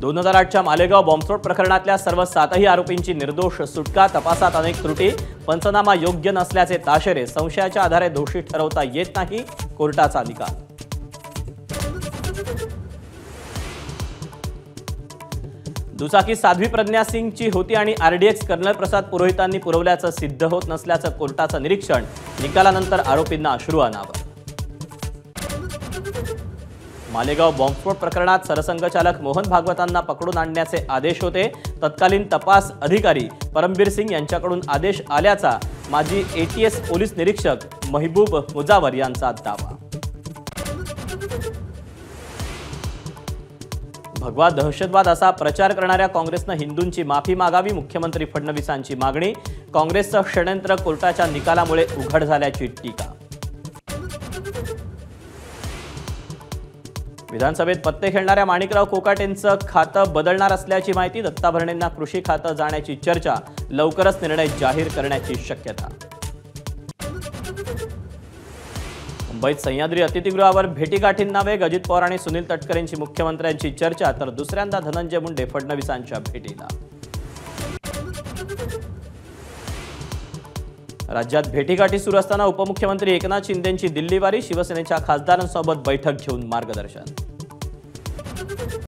2008च्या मालेगाव बॉम्बस्फोट प्रकरणातल्या सर्व 7ही आरोपींची निर्दोष सुटका, तपासात अनेक त्रुटी, पंचनामा योग्य नसल्याचे ताशेरे, संशयाच्या आधारे दोषी ठरवता येत नाही, कोर्टाचा निकाल। दुचाकी साध्वी प्रज्ञा सिंगची होती आणि आरडीएक्स कर्नल प्रसाद पुरोहितांनी पुरवल्याचं सिद्ध होत नसल्याचं कोर्टाचं निरीक्षण, निकालानंतर आरोपींना अश्रू अनावर। मालेगाव बॉम्बस्फोट प्रकरणात सरसंघचालक मोहन भागवतांना पकडून आणण्याचे आदेश होते। तत्कालीन तपास अधिकारी परमबीर सिंग यांच्याकडून आदेश आल्याचा माजी एटीएस पोलीस निरीक्षक महबूब मुजावर यांचा दावा। भगवा दहशतवाद असा प्रचार करणाऱ्या काँग्रेसनं हिंदूंची माफी मागावी, मुख्यमंत्री फडणवीसांची मागणी। काँग्रेसचं षडयंत्र कोर्टाच्या निकालामुळे उघड झाल्याची टीका। विधानसभेत पत्ते खेळणाऱ्या माणिकराव कोकाटेंचं खातं बदलणार असल्याची माहिती। दत्ता भरणेंना कृषी खातं जाण्याची चर्चा, लवकरच निर्णय जाहीर करण्याची शक्यता। मुंबईत सह्याद्री अतिथीगृहावर भेटीगाठींनावे, अजित पवार आणि सुनील तटकरेंची मुख्यमंत्र्यांची चर्चा, तर दुसऱ्यांदा धनंजय मुंडे फडणवीसांच्या भेटीला। राज्यात भेटीगाठी सुरू असताना उपमुख्यमंत्री एकनाथ शिंदेंची दिल्लीवारी, शिवसेनेच्या खासदारांसोबत बैठक घेऊन मार्गदर्शन।